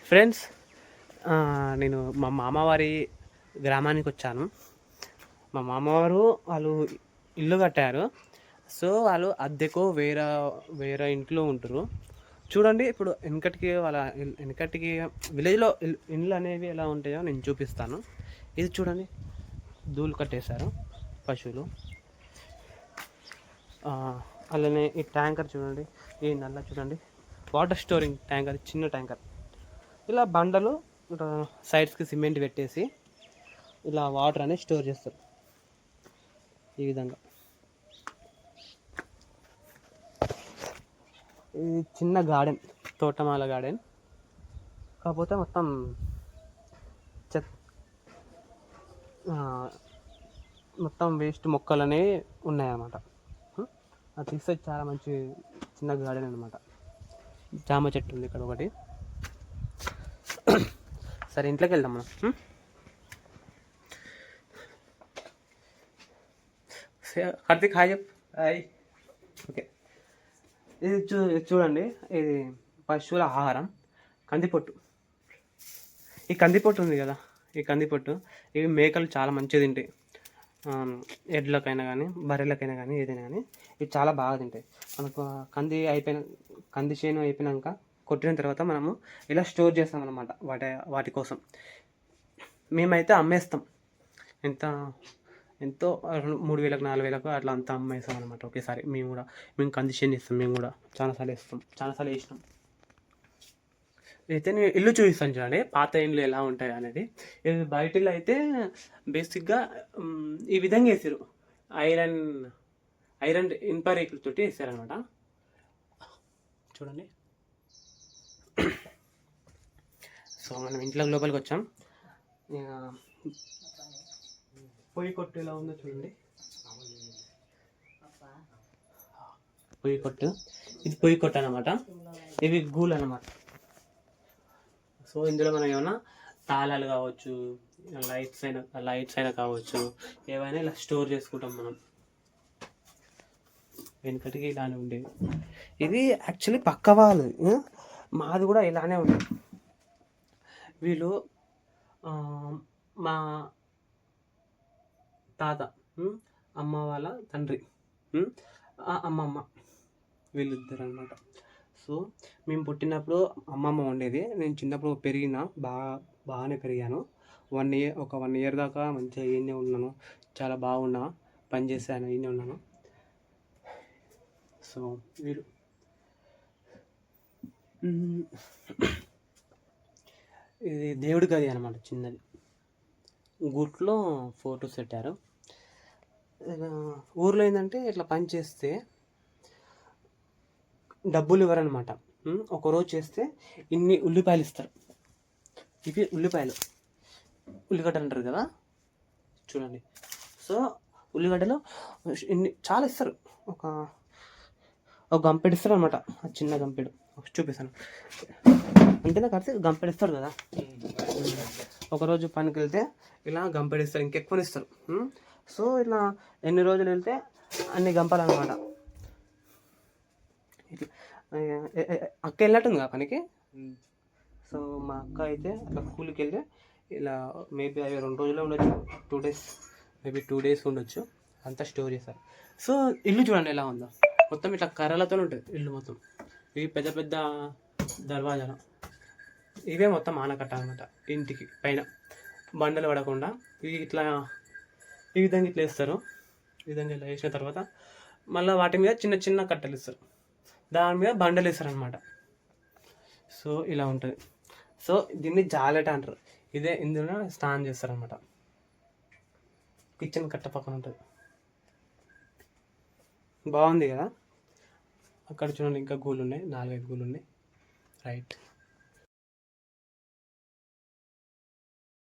Friends, నేను మా మామవారి గ్రామానికి వచ్చాను. మా మామవారు వాళ్ళు ఇల్లు కట్టారు. సో వాళ్ళు అద్దెకు వేరే వేరే ఇంట్లో ఉంటారు. చూడండి, ఇప్పుడు వెనకటికి విలేజ్లో ఇండ్లు అనేవి ఎలా ఉంటాయో నేను చూపిస్తాను. ఇది చూడండి, ధూళి కట్టేశారు పశువులు. అలానే ఈ ట్యాంకర్ చూడండి, ఈ నల్ల చూడండి, వాటర్ స్టోరింగ్ ట్యాంకర్, చిన్న ట్యాంకర్. ఇలా బండలు సైడ్స్కి సిమెంట్ పెట్టేసి ఇలా వాటర్ అనేది స్టోర్ చేస్తారు. ఈ విధంగా ఇది చిన్న గార్డెన్, తోటమాల గార్డెన్. కాకపోతే మొత్తం మొత్తం వేస్ట్ మొక్కలు అనేవి ఉన్నాయన్నమాట. అది తీస్తే చాలా మంచి చిన్న గార్డెన్ అనమాట. జామ చెట్టు ఉంది ఇక్కడ ఒకటి. సరే, ఇంట్లోకి వెళ్దాం మనం. కార్తీక్ హాయ్ చెప్పు. హాయ్. ఓకే, ఇది చూడండి, ఇది పశువుల ఆహారం, కందిపొట్టు. ఈ కందిపొట్టు ఉంది కదా, ఈ కందిపొట్టు ఇవి మేకలు చాలా మంచిగా తింటాయి. ఎడ్లకైనా కానీ బర్రెలకైనా కానీ ఏదైనా కానీ ఇవి చాలా బాగా తింటాయి. మనకు కంది చేను అయిపోయినాక కొట్టిన తర్వాత మనము ఇలా స్టోర్ చేస్తాం అన్నమాట వాటి కోసం. మేమైతే అమ్మేస్తాం. ఎంతో 3,000 4,000 అట్లా అంతా అమ్మేస్తాం అనమాట ఒకేసారి. మేము కండిషన్ ఇస్తాం. మేము కూడా చాలాసార్లు వేసినాం. అయితే నేను ఇల్లు చూపిస్తాను చూడండి, పాత ఇండ్లు ఎలా ఉంటాయి అనేది. ఇది బయట ఇల్లు అయితే బేసిక్గా ఈ విధంగా వేసారు. ఐరన్ ఇనుప రేకులతోటి వేసారనమాట. చూడండి. సో మనం ఇంట్లో లోపలికి వచ్చాం. పొయ్యి కొట్టు ఎలా ఉందో చూడండి. పొయ్యి కొట్టు, ఇది పొయ్యి కొట్టు అనమాట. ఇవి గూలు అనమాట. సో ఇందులో మనం ఏమైనా తాళాలు కావచ్చు, లైట్స్ అయినా కావచ్చు, ఏవైనా ఇలా స్టోర్ చేసుకుంటాం మనం. వెనకటికి ఇలానే ఉండేది. ఇది యాక్చువల్లీ పక్క వాళ్ళు, మాది కూడా ఇలానే ఉంది. వీళ్ళు మా తాత, అమ్మ వాళ్ళ తండ్రి, అమ్మమ్మ, వీళ్ళిద్దరు అనమాట. సో మేము పుట్టినప్పుడు అమ్మమ్మ ఉండేది. నేను చిన్నప్పుడు బాగానే పెరిగాను. 1 year దాకా మంచిగా ఈయనే ఉన్నాను. చాలా బాగున్నా, పని చేశాను, ఈయనే ఉన్నాను. సో వీరు ఇది దేవుడి గది అనమాట, చిన్నది. గుట్లో ఫొటోస్ పెట్టారు. ఊర్లో ఏంటంటే ఇట్లా పని చేస్తే డబ్బులు ఇవ్వరనమాట. ఒకరోజు చేస్తే ఇన్ని ఉల్లిపాయలు ఇస్తారు. ఇవి ఉల్లిగడ్డలు అంటారు కదా, చూడండి. సో ఉల్లిగడ్డలు చాలా ఇస్తారు. ఒక గంపెడు ఇస్తారు అనమాట. చిన్న గంపెడు చూపిస్తాను. అంతేనా కార్తీక్? గంపెడు ఇస్తారు కదా. ఒకరోజు పనికి వెళ్తే ఇలా గంపెడు ఇస్తారు, ఇంకెక్కువ ఇస్తారు. సో ఇట్లా ఎన్ని రోజులు వెళ్తే అన్ని గంపలు అనమాట. అక్క వెళ్ళినట్టుంది కదా పనికి. సో మా అక్క అయితే అట్లా కూలికి వెళ్తే ఇలా మేబీ 2 రోజుల్లో ఉండొచ్చు, 2 days, మేబీ 2 days ఉండొచ్చు. అంతా స్టోర్ చేస్తారు. సో ఇల్లు చూడండి ఎలా ఉందో. మొత్తం ఇట్లా కర్రలతో ఉంటుంది ఇల్లు మొత్తం. ఇవి పెద్ద పెద్ద దర్వాజాలు, ఇవే మొత్తం ఆనకట్ట అనమాట. ఇంటికి పైన బండలు పడకుండా ఇవి ఇట్లా ఈ విధంగా ఇట్లా వేస్తారు. ఈ విధంగా ఇలా వేసిన తర్వాత మళ్ళీ వాటి మీద చిన్న చిన్న కట్టెలు ఇస్తారు, దాని మీద బండలు వేస్తారు అనమాట. సో ఇలా ఉంటుంది. సో దీన్ని జాలెట అంటారు. ఇందులో స్నానం చేస్తారనమాట. కిచెన్ కట్ట పక్కన ఉంటుంది. బాగుంది కదా. అక్కడ చూడండి, ఇంకా గూళ్ళు ఉన్నాయి, 4-5 గూళ్ళు ఉన్నాయి. రైట్.